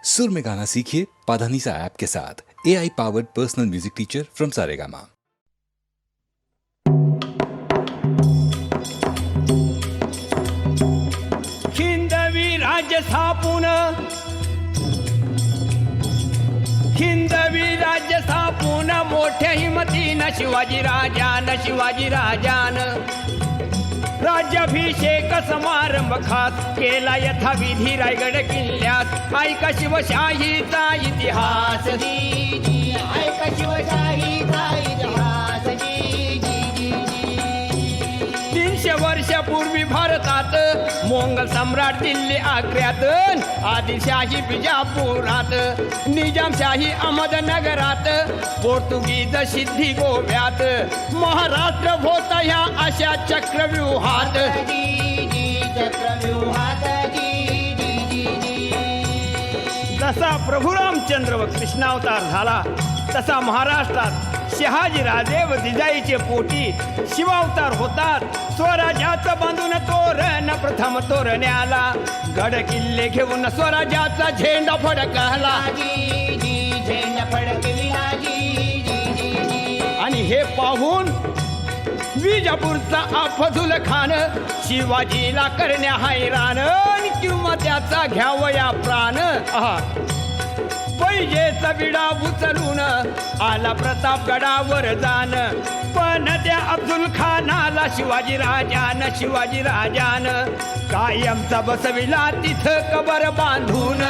सुर में गाना सीखिए पाधानीसा ऐप के साथ। AI powered personal music teacher from Saregama. हिंदवी राज्य स्थापून मोठ्या हिमतीनं शिवाजी राजान राज्याभिषेक समारंभ खास केला यथाविधी रायगड किल्ल्यात। ऐका शिवशाहीचा इतिहास, ऐका शिवशाहीचा इतिहास 300 वर्षापूर्वी भारतात मोंगल सम्राट दिल्ली आग्र्यात, आदिलशाही बिजापुरात, निजामशाही अहमदनगरात, पोर्तुगीज सिद्धी गोव्यात, महाराष्ट्र होता ह्या अशा चक्रव्यूहात। जसा प्रभू रामचंद्र व कृष्णावतार झाला तसा महाराष्ट्रात शहाजी राजे व जिजाईचे पोटी शिवावतार होतात। स्वराज्याचं बांधून तोरण प्रथम तोरण्याला, गड किल्ले घेऊन स्वराज्याचा झेंडा फडकला आणि हे पाहून विजापूरचा अफझुल खान शिवाजीला करण्या हैराण, किंवा त्याचा घ्यावया प्राण। पैजेचा विडा उचलून आला प्रतापगडावर जाण, पण त्या अफझुल खानाला शिवाजी राजान कायमचा बसविला तिथं कबर बांधून।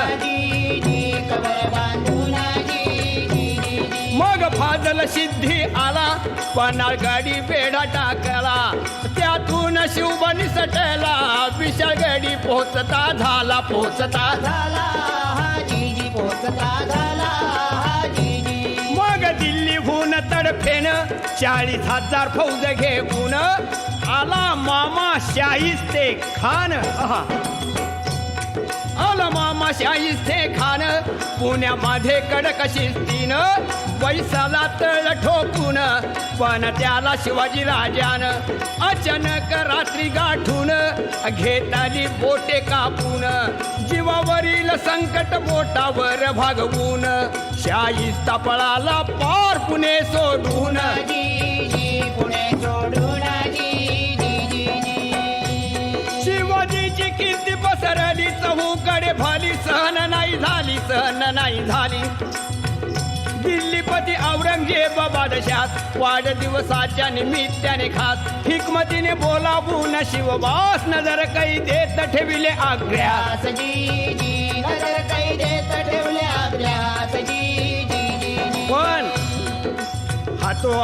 मग फाजल सिद्धी आला, पन्हाळगडी बेडा टाकला, त्यातून शिवबा निसटला, विशाळगडी पोचता झाला मग दिल्लीहून तडफेन 40,000 फौज घेऊन आला मामा शाहिस्ते खान। पुण्यामध्ये कडक शिस्तीनं पैसाला तळ ठोकून, पण त्याला शिवाजी राजान अचानक रात्री गाठून घेतली बोटे कापून, जीवावरील संकट बोटावर भागवून शाहिस्ता पळाला पार पुणे सोडून। शिवाजीची कीर्ती पसरली चहूकडे भाली, सहन नाही झाली। दिल्लीपती औरंगजेब बादशाह वाढदिवसाच्या निमित्ताने खास हिकमतीने बोलावून शिवबास नजर कैदेत ठेविले आग्र्यास। पण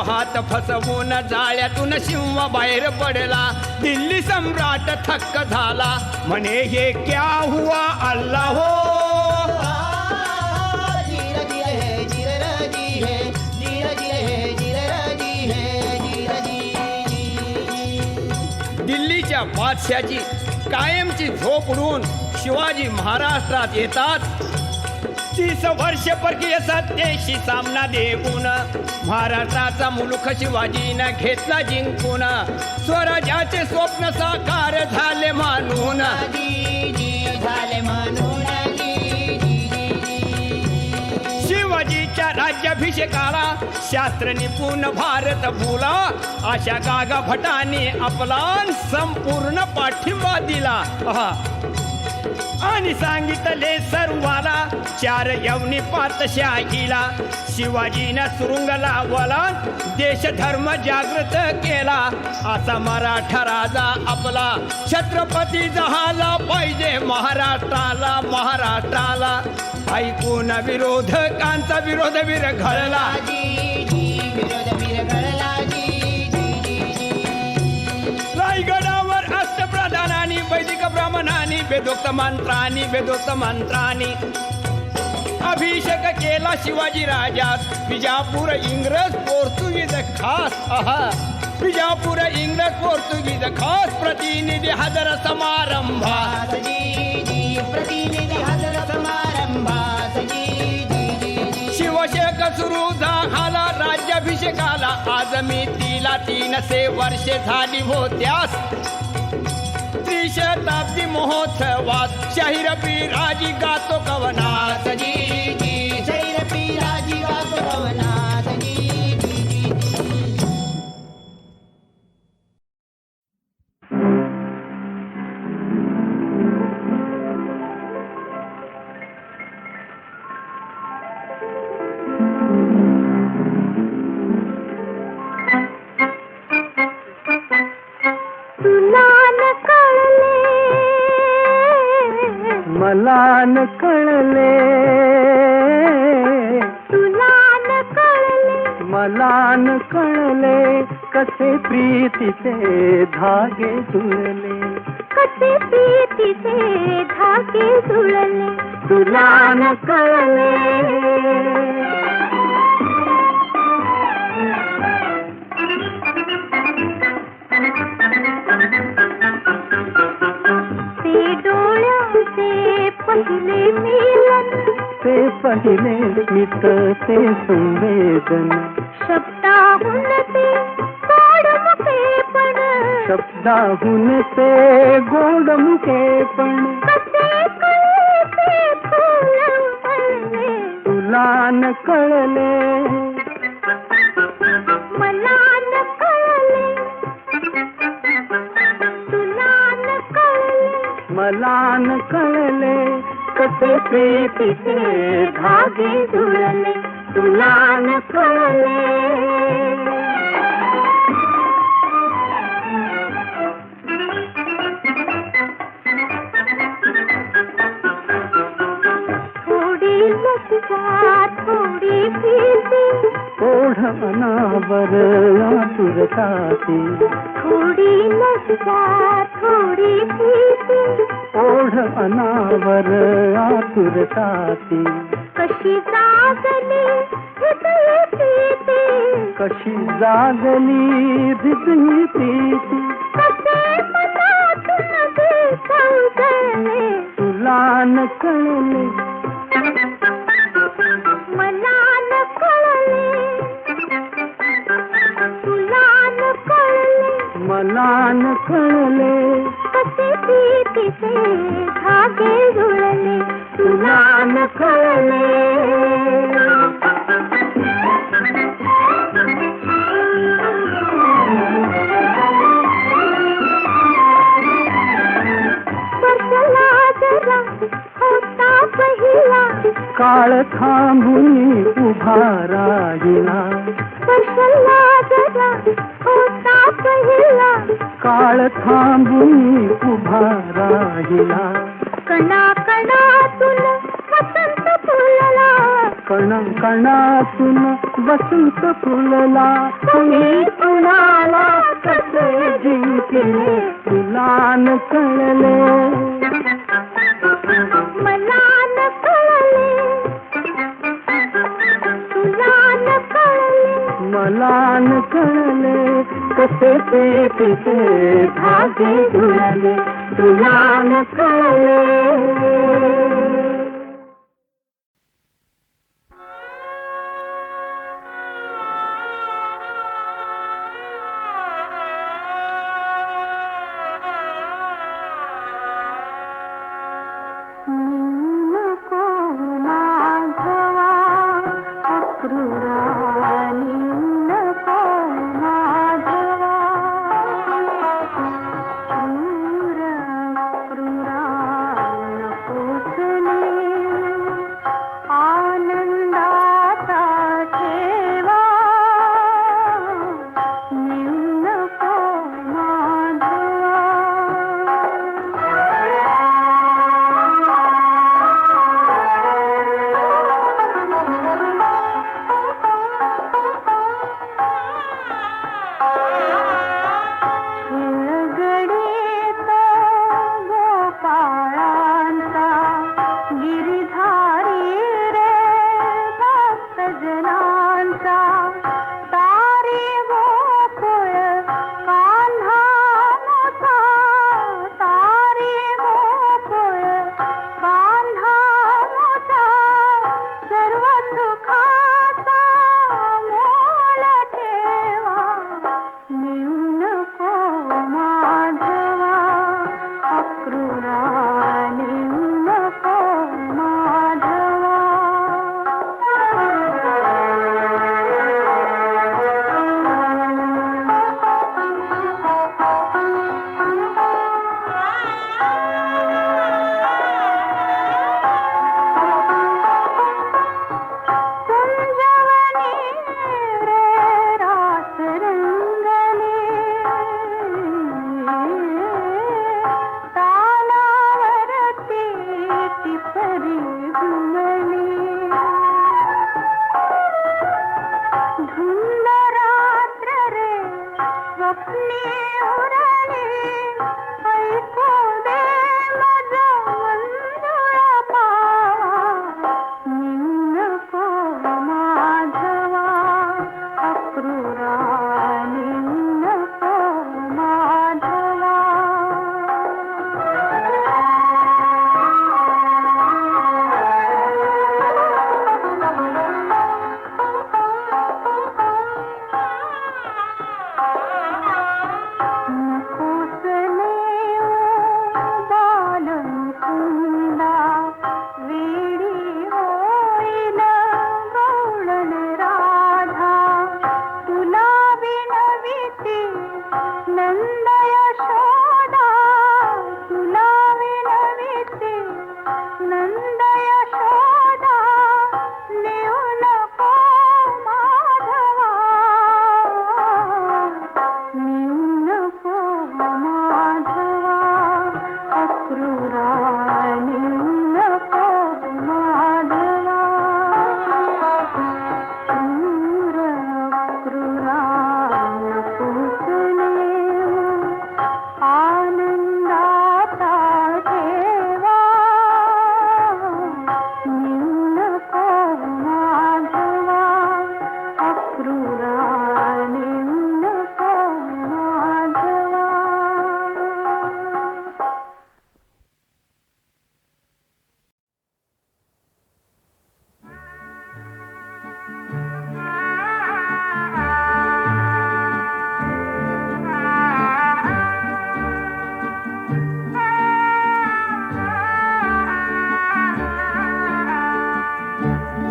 हात फसवून जाळ्यातून सिंह बाहेर पडला, दिल्ली सम्राट थक्क झाला, म्हणे हे क्या हुआ अल्लाह हो। दिल्लीच्या बादशाची कायमची झोप उडून शिवाजी महाराष्ट्रात येतात। 30 वर्ष परकीय सत्तेशी सामना देऊन महाराष्ट्राचा मुलूक शिवाजीनं घेतला जिंकून, स्वराज्याचे स्वप्न साकार झाले मानून। शिवाजीच्या राज्याभिषेकाला शास्त्र निपुण भारत भूला, अशा गागा भटाने आपला संपूर्ण पाठिंबा दिला आणि सांगितले सर्वाला 4 यवनी पातशाहीला। शिवाजीनं सुरुंग लावला, देश धर्म जागृत केला, असा मराठा राजा आपला छत्रपती झाला पाहिजे महाराष्ट्राला। ऐकून विरोधकांचा विरोध विरघळला, रायगडावर अष्टप्रधानांनी वैदिक ब्राह्मणांनी वेदोक्त मंत्रांनी अभिषेक केला शिवाजी राजास। विजापूर इंग्रज पोर्तुगीज खास प्रतिनिधी हजर समारंभात। शिवशेक सुरू झाला राज्याभिषेकाला, आज मी 3 वर्षे झाली होत्यास। त्रिशताब्दी महोत्सवात शाहीर बिराजी गातो कवनास। कळले तुला न कळले मला न कळले कसे प्रीतीचे धागे जुळले कसे प्रीतीचे धागे जुळले तुला न कळले ते डोळ्यांचे पहिले मिलन ते पहिले मित ते संवेदन शब्दाहून ते गोड मुखेपण शब्दाहून ते गोड मुकेपण कसे कळे ते फुल फळले तुला न कळले मला न कळले तुला न कळले मला न कळले कसे प्रीतीचे धागे जुळले तुला न कळले थोडी लज्जा थोडी भीती ओढ अनावर आतुरताती थोडी लज्जा थोडी भीती ओढ अनावर आतुरताती कशी जागली हृदय प्रीती कशी जागली हृदयी प्रीती कसे मनातून बिलगले तुला न कळले मला न कळले तुला न कळले मला न कळले कसे प्रीतीचे धागे जुळले तुला न कळले स्पर्शला जरा होता पहिला काळ थांबून उभा राहिला स्पर्शला जरा होता पहिला काळ थांबून उभा राहिला कणा कणातून वसंत फुलला कण कणातून वसंत फुलला तुम्ही कुणाला कसे जिंकले तुला न कळले मला न कळले तुला न कळले मला न कळले कसे प्रीतीचे धागे जुळले तुला न कळले नको माधवा अक्रूरानी नको माधवा क्रूर क्रूरा नकोच निहुरली ऐकू दे माझं मंजुळा पावा नको माधवा अक्रूरा नको माधवा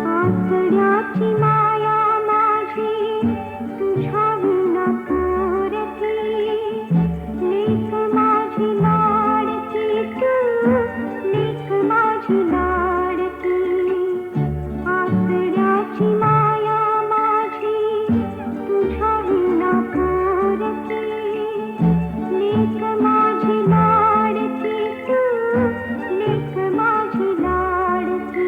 आसड्याची माया माझी तुझ्या विना पुरती लेक माझी लाडकी तू लेक माझी लाडकी आसड्याची माया माझी तुझ्या विना पुरती लेक माझी लाडकी तू लेक माझी लाडकी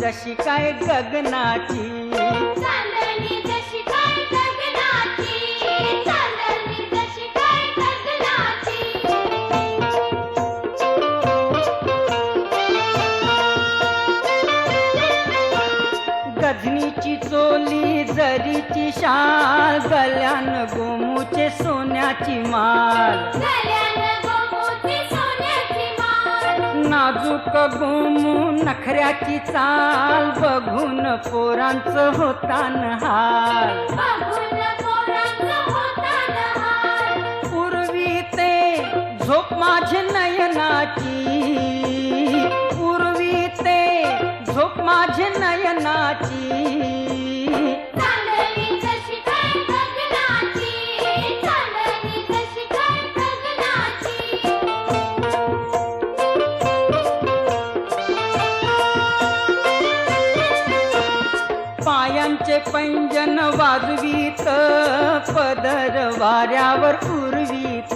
जशी काय गगनाची, चांदणी जशी काय गगनाची, चांदणी जशी काय गगनाची. गजनीची चोली जरीची शाल, गल्यान गोमूचे सोन्याची माल, गल्यानं गोमूची सोन्याची माळ. नाजूक गोमू नखऱ्याची चाल, बघून पोरांचं होतान हाल. बघून पोरांचं होतान हाल. पूर्वी ते झोप माझी नयनाची, पूर्वी ते झोप माझी नयनाची. चांदणी जशी काय गगनाची, चांदणी जशी काय गगनाची. पायांचे पैंजन वाजवीत, पदर वाऱ्यावर उर्वीत,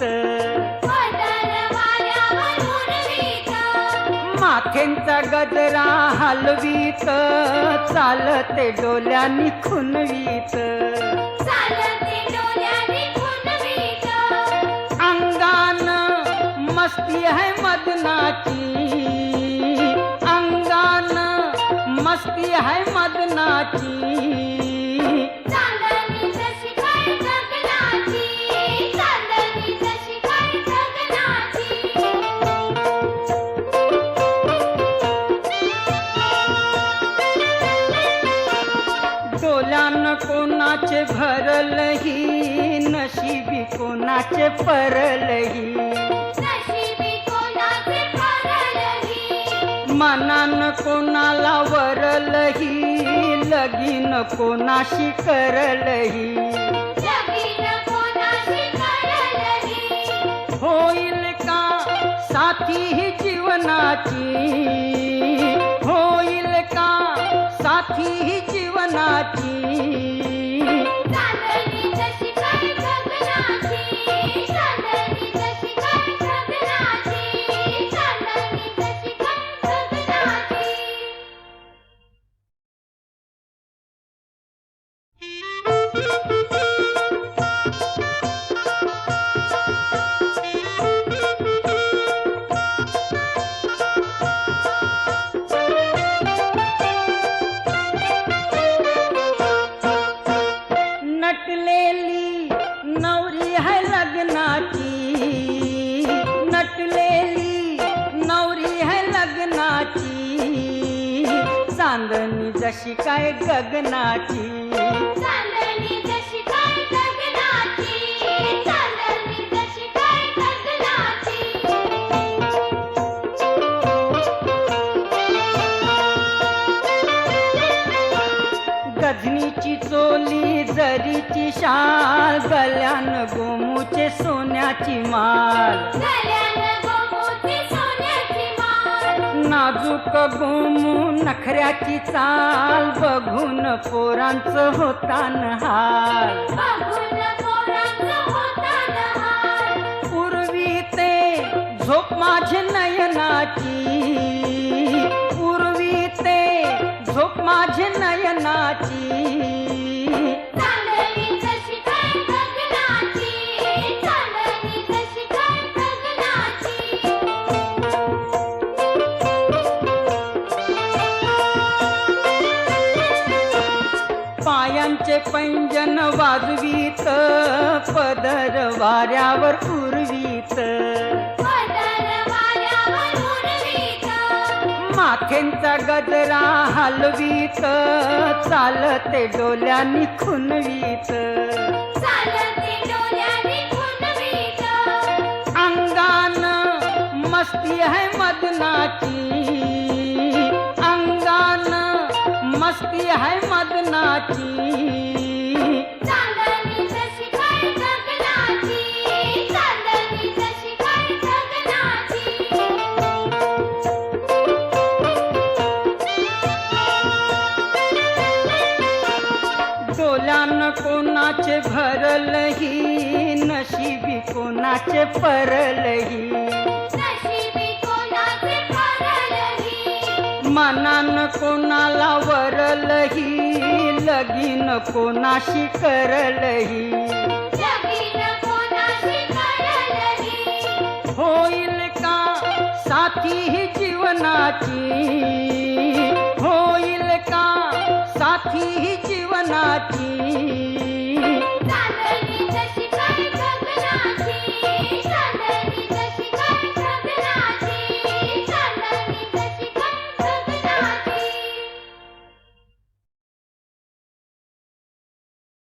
पदर वाऱ्यावर उडवीत. माथेंचा गजरा हलवीत, चालते डोल्यानी खुनवीत. चालते डोल्याने खुणवीत. अंगान मस्ती है मदनाची, अंगान मस्ती है मदनाची. चांदणी जशी काय गगनाची, चांदणी जशी काय गगनाची. डोल्यान कोणाचे भरलही, नशिबी कोणाचे परलही. नशिबी कोणाचे फरलही. मनान कोणाला वरलही, लगीन कोणाशी करलही. लगीन कोणाशी करलही. होईल का साथी ही जीवनाची, होईल का साथी ही जीवनाची. चांदणी जशी काय गगनाची, चांदणी जशी काय गगनाची, चांदणी जशी काय गगनाची. नटलेली नवरी है लग्नाची, नटलेली नवरी है लग्नाची. चांदणी जशी काय गगनाची, चांदणी जशी काय गगनाची, चांदणी जशी काय गगनाची. गजनीची चोली जरीची शाल, गल्यान गोमूचे सोन्याची माल. गल्यानं गोमूची सोन्याची माळ. नाजूक गोमू नखऱ्याची चाल, बघून पोरांचं होतान हाल. बघून पोरांचं होतान हाल. पूर्वी ते झोप माझी नयनाची, पूर्वी ते झोप माझी नयनाची. चांदणी जशी काय गगनाची, चांदणी जशी काय गगनाची. पायांचे पैंजन वाजवीत, पदर वाऱ्यावर उर्वीत. पदर वाऱ्यावर उडवीत. माथेंचा गजरा हलवीत, चालते डोल्यानी खुनवीत. चालते डोल्याने खुणवीत. अंगान मस्ती है मदनाची, अंगान मस्ती है मदनाची. चांदणी जशी काय गगनाची, चांदणी जशी काय गगनाची. डोल्यान कोणाचे भरलही, नशिबी कोणाचे परलही. नशिबी कोणाचे फरलही. मनान कोणाला सावरलही लगीन कोणाशी करलही लगीन कोणाशी करलही होईल का साथी ही जीवनाची